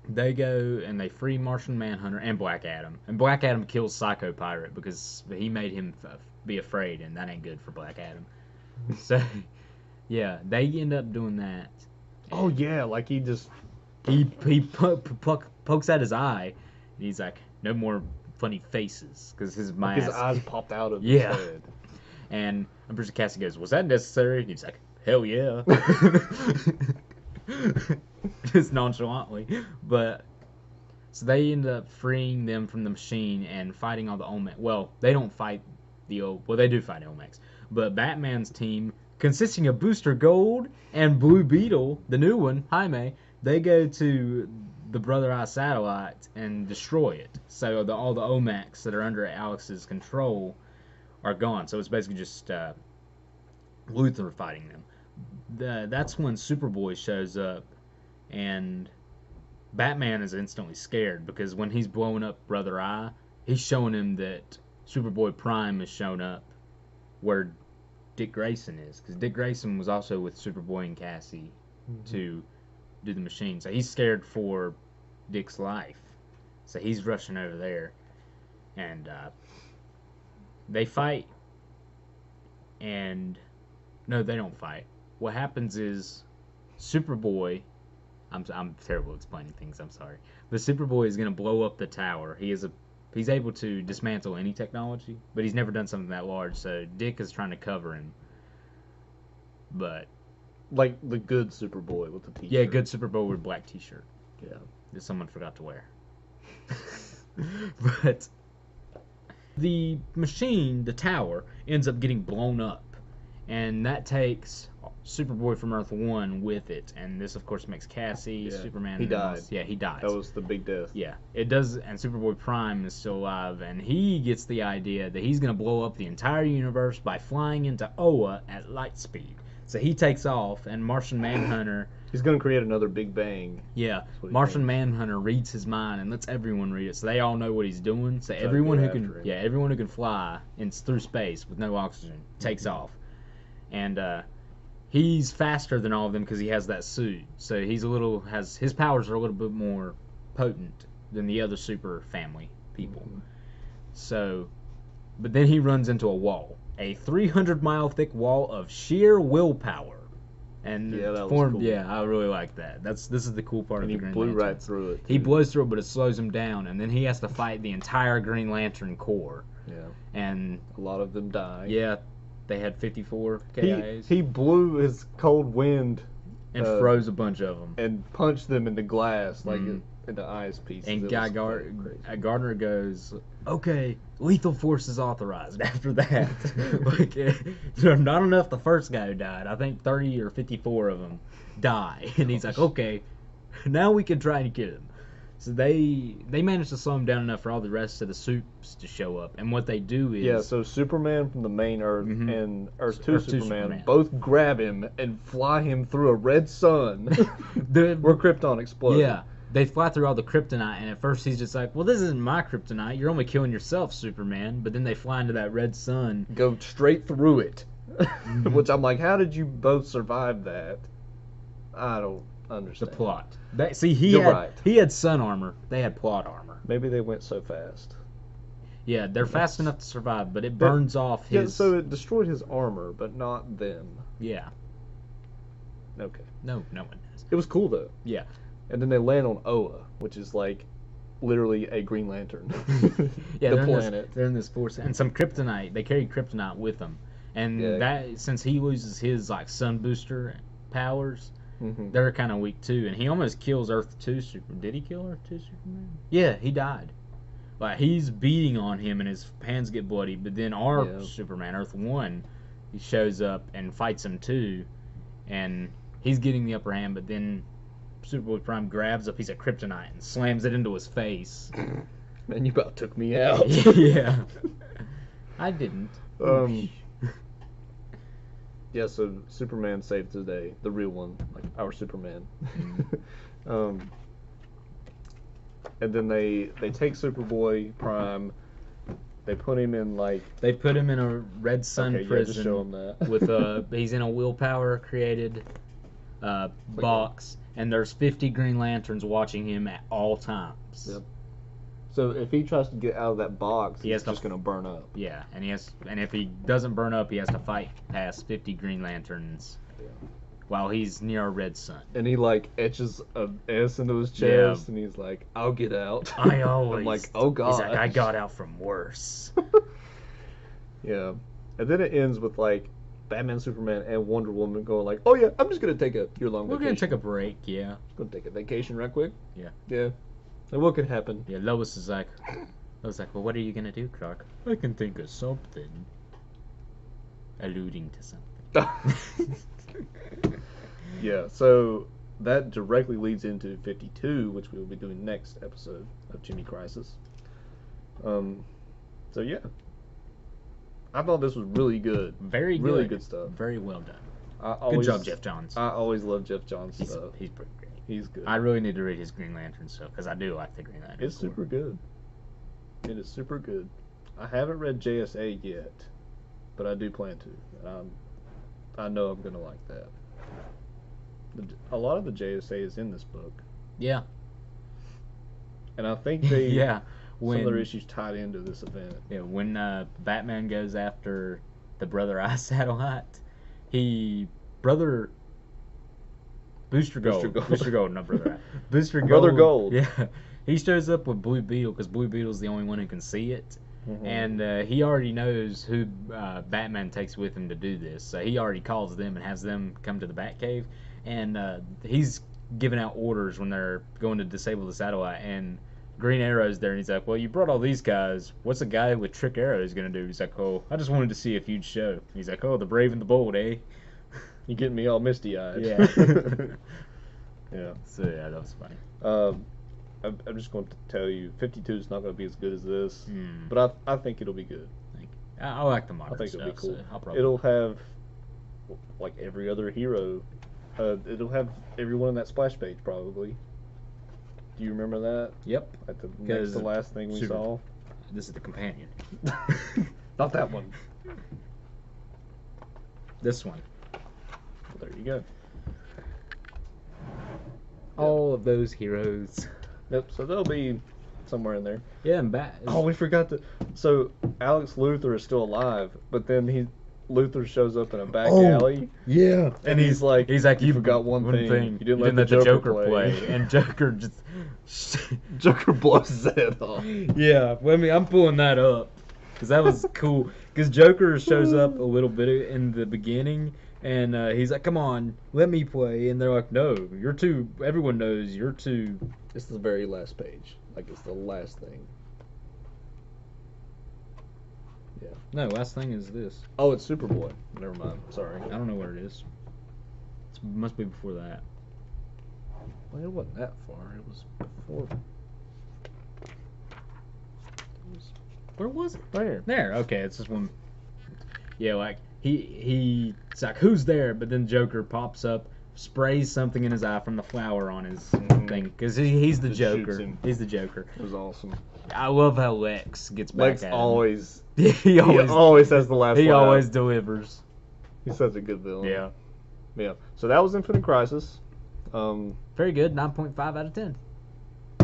They go and they free Martian Manhunter and Black Adam. And Black Adam kills Psycho Pirate because he made him be afraid, and that ain't good for Black Adam. So, yeah, they end up doing that. Oh, yeah, like he just... He pokes out his eye, and he's like, no more funny faces, because his mask... His eyes popped out of his head. And I'm pretty sure Cassie goes, was that necessary? And he's like, hell yeah. Just nonchalantly. But so they end up freeing them from the machine and fighting all the Olmecs. Well, they don't fight they do fight Olmecs. But Batman's team, consisting of Booster Gold and Blue Beetle, the new one, Jaime, they go to the Brother Eye satellite and destroy it. So all the Olmecs that are under Alex's control are gone. So it's basically just Luthor fighting them. That's when Superboy shows up, and Batman is instantly scared because when he's blowing up Brother Eye, he's showing him that Superboy Prime has shown up where Dick Grayson is, because Dick Grayson was also with Superboy and Cassie to do the machine. So he's scared for Dick's life. So he's rushing over there, and they fight, and no, they don't fight. What happens is Superboy, I'm terrible at explaining things, I'm sorry, but Superboy is going to blow up the tower. He's able to dismantle any technology, but he's never done something that large, so Dick is trying to cover him. But like the good Superboy with the t-shirt. Yeah, good Superboy with a black t-shirt. Yeah. That someone forgot to wear. But the machine, the tower, ends up getting blown up, and that takes Superboy from Earth 1 with it, and this of course makes Cassie, Superman... He died. He dies. That was the big death. Yeah, it does, and Superboy Prime is still alive, and he gets the idea that he's going to blow up the entire universe by flying into Oa at light speed. So he takes off, and Martian Manhunter... He's going to create another Big Bang. Yeah, Martian Manhunter reads his mind and lets everyone read it, so they all know what he's doing. So everyone who can fly through space with no oxygen takes off, and he's faster than all of them because he has that suit. So his powers are a little bit more potent than the other super family people. So, but then he runs into a wall, a 300-mile thick wall of sheer willpower. And that was cool. Yeah, I really like that. This is the cool part of the Green Lantern. He blew right through it. He blows through it, but it slows him down, and then he has to fight the entire Green Lantern Corps. Yeah. And a lot of them die. Yeah, they had 54 KIAs. He blew his cold wind and froze a bunch of them and punched them into glass, like into ice pieces. And Gardner goes, "Okay, lethal force is authorized." After that, not enough. The first guy who died, I think 30 or 54 of them die, and he's like, "Okay, now we can try and get him." So they managed to slow him down enough for all the rest of the supes to show up, and what they do is so Superman from the main Earth and Earth 2 Superman both grab him and fly him through a red sun where Krypton exploded. Yeah, they fly through all the kryptonite, and at first he's just like, well, this isn't my kryptonite. You're only killing yourself, Superman. But then they fly into that red sun. Go straight through it. Which I'm like, how did you both survive that? I don't understand. The plot. See, You're he had sun armor. They had plot armor. Maybe they went so fast. Yeah, they're fast enough to survive, but it burns off his... Yeah, so it destroyed his armor, but not them. Yeah. Okay. No one does. It was cool, though. Yeah. And then they land on Oa, which is like literally a Green Lantern. Yeah, the planet. They're in this force. And some kryptonite. They carry kryptonite with them. And that, since he loses his like sun booster powers, they're kind of weak too. And he almost kills Earth 2 Superman. Did he kill Earth 2 Superman? Yeah, he died. Like, he's beating on him and his hands get bloody, but then our Superman, Earth 1, he shows up and fights him too, and he's getting the upper hand, but then Superboy Prime grabs a piece of kryptonite and slams it into his face. Man, you about took me out. Yeah. I didn't. Yeah, so Superman saved the day, the real one, like our Superman. And then they take Superboy Prime. They put him in like they put him in a red sun prison. Yeah, just show him that. With he's in a willpower created box, and there's 50 Green Lanterns watching him at all times. Yep. So if he tries to get out of that box, he's just gonna burn up. Yeah, and if he doesn't burn up, he has to fight past 50 Green Lanterns. Yeah. While he's near a red sun. And he like etches an S into his chest, and he's like, "I'll get out." I always. I'm like, "Oh God!" He's like, "I got out from worse." Yeah, and then it ends with like Batman, Superman, and Wonder Woman going like, "Oh yeah, I'm just gonna take a year-long vacation. We're gonna take a break, yeah. Gonna take a vacation right quick." Yeah. Yeah. And what could happen? Yeah, Lois is like, "Well, what are you gonna do, Clark?" "I can think of something." Alluding to something. Yeah, so that directly leads into 52, which we will be doing next episode of CHIMICRISIS. So yeah, I thought this was really good. Very good. Really good stuff. Very well done. Good job, Jeff Johns. I always love Jeff Johns stuff. He's pretty great. He's good. I really need to read his Green Lantern stuff because I do like the Green Lantern. It's super good. It is super good. I haven't read JSA yet, but I do plan to. I know I'm gonna like that. A lot of the JSA is in this book. Yeah. And I think they some of their when issues tied into this event. yeah when Batman goes after the Brother Eye satellite, Booster Gold, not Brother Eye, Booster Gold, Brother Gold. Yeah, he shows up with Blue Beetle because Blue Beetle's the only one who can see it. And he already knows who Batman takes with him to do this. So he already calls them and has them come to the Batcave. And he's giving out orders when they're going to disable the satellite. And Green Arrow's there, and he's like, "Well, you brought all these guys. What's a guy with trick arrows going to do?" He's like, "Oh, I just wanted to see if you'd show." He's like, "Oh, the brave and the bold, eh?" You getting me all misty-eyed. Yeah. Yeah. So, yeah, that was funny. I'm just going to tell you, 52 is not going to be as good as this, but I think it'll be good. I like the modern I think stuff. it'll be cool. So it'll have like every other hero. It'll have everyone in that splash page probably. Do you remember that? Yep. At the next to last thing we saw. This is the companion. Not that one. This one. Well, there you go. All of those heroes. Yep, so they'll be somewhere in there. Yeah, and Oh, we forgot to. So Alex Luthor is still alive, but then Luthor shows up in a back alley. Yeah, and he's like, you forgot one thing. You didn't let the Joker play. And Joker just Joker blows his head off. Yeah, well, I mean, I'm pulling that up because that was cool. Because Joker shows up a little bit in the beginning. And he's like, "Come on, let me play." And they're like, "No, you're too. Everyone knows you're too." It's the very last page. Like, it's the last thing. Yeah. No, last thing is this. Oh, it's Superboy. Never mind. Sorry. I don't know where it is. It must be before that. Well, it wasn't that far. It was before. Where was it? There. There. Okay, it's this one. Yeah, like. He's like, "Who's there?" But then Joker pops up sprays something in his eye from the flower on his Mhm. thing because he's the Just shoots Joker. him. He's the Joker. It was awesome. I love how Lex gets back Lex at him. always, he he always has the last he line. always delivers. He's such a good villain. Yeah. Yeah. So that was Infinite Crisis. Very good. 9.5 out of 10.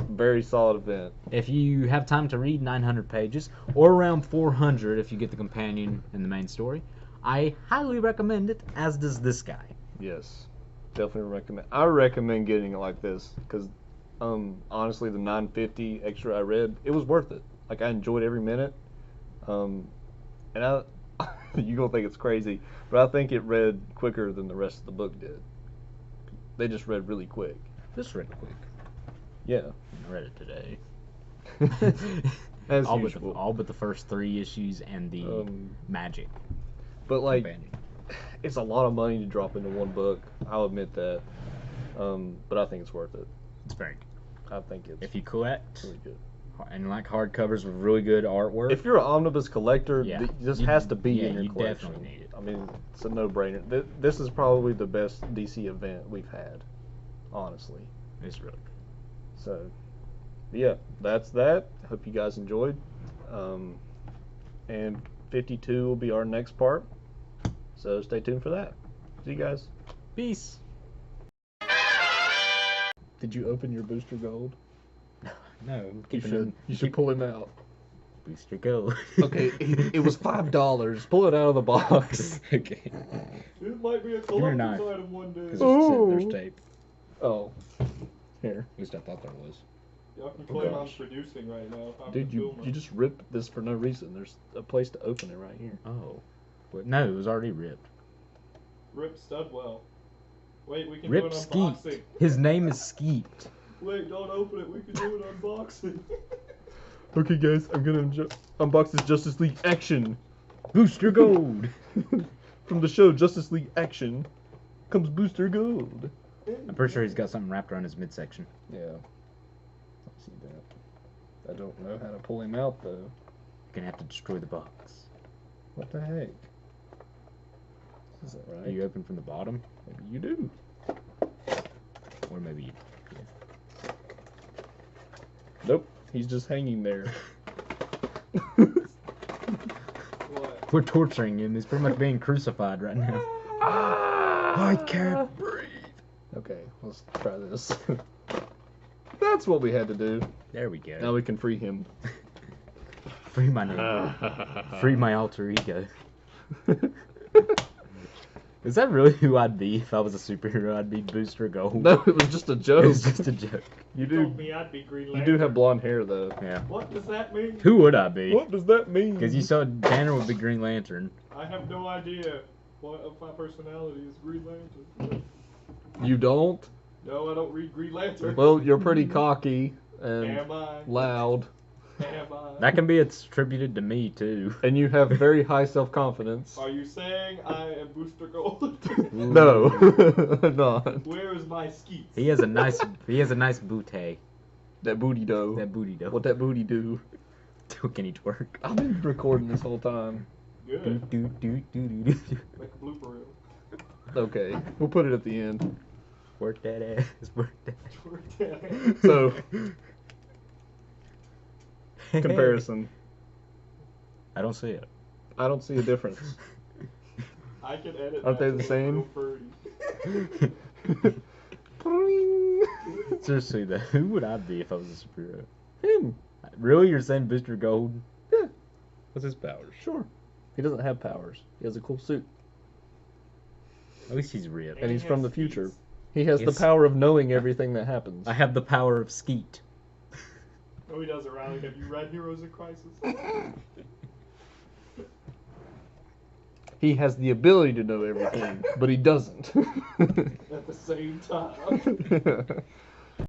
Very solid event. If you have time to read 900 pages, or around 400 if you get the companion and the main story, I highly recommend it, as does this guy. Yes. Definitely recommend. I recommend getting it like this because, honestly, the 950 extra I read, it was worth it. Like, I enjoyed every minute. And you gonna think it's crazy, but I think it read quicker than the rest of the book did. They just read really quick. Just real quick. Yeah. I read it today. As all usual. all but the first 3 issues and the magic. But like, companion. it's a lot of money to drop into one book. I'll admit that. But I think it's worth it. It's very good. I think it's If you collect really good. and like hardcovers with really good artwork, If you're an omnibus collector, Yeah. this You- has to be yeah, in your you collection. definitely need it. I mean, it's a no-brainer. This is probably the best DC event we've had, honestly. it's really good. So, yeah, that's that. Hope you guys enjoyed. And 52 will be our next part. So stay tuned for that. See you guys. Peace. Did you open your booster gold? No, I'm You keeping should. him. You should pull him out. Booster go. Okay, it was $5. Pull it out of the box. Okay. It might be a Give me your knife. collector's item one day. Because Oh. there's tape. Oh, here, At least I thought there was. Y'all can claim I'm gosh. producing right now. If I'm dude. the You filmer. just ripped this for no reason. There's a place to open it right here. Oh. But no, it was already ripped. Rip Studwell. Wait, we can Rip do an Skeet. unboxing. His name is Skeet. Wait, don't open it. We can do an unboxing. Okay, guys, I'm gonna unbox this Justice League Action. Booster Gold. From the show Justice League Action comes Booster Gold. I'm pretty sure he's got something wrapped around his midsection. Yeah. I see that. I don't know how to pull him out though. You're gonna have to destroy the box. What the heck? Is that Do right? you open from the bottom? Maybe you do. Or maybe you. Nope. He's just hanging there. What? We're torturing him. He's pretty much being crucified right now. I can't breathe. Okay, let's try this. That's what we had to do. There we go. Now we can free him. Free my name. Free my alter ego. Is that really who I'd be if I was a superhero? I'd be Booster Gold. No, it was just a It joke. was just a joke. You Told do. me I'd be Green You Lantern. do have blonde hair though. Yeah. What does that mean? Who would I be? What does that mean? Because you saw Banner would be Green Lantern. I have no idea what of my personality is Green Lantern. You don't? No, I don't read Green Lantern. Well, you're pretty cocky and Am I? loud, Am I? That can be attributed to me too. and you have very high self-confidence. Are you saying I am Booster Gold? No, I'm not. Where is my skeets? He has a nice bootay. That booty dough. That booty though. What that booty do? Can he twerk? I've been recording this whole time. Do, Good. do, do, do, do, do. Make a blooper reel. Okay, we'll put it at the end. Work that ass. Work that. So, comparison. I don't see it. I don't see a difference. I can edit. Aren't that they the to look same? real pretty. Seriously though, who would I be if I was a superhero? Him. Really, you're saying Booster Gold? Yeah, What's his powers? sure. He doesn't have powers. He has a cool suit. At least he's ripped. And he's he from has the future. skeets. He has the Yes. power of knowing everything that happens. I have the power of Skeet. No, he doesn't, Riley. Have you read Heroes in Crisis? He has the ability to know everything, but he doesn't. At the same time.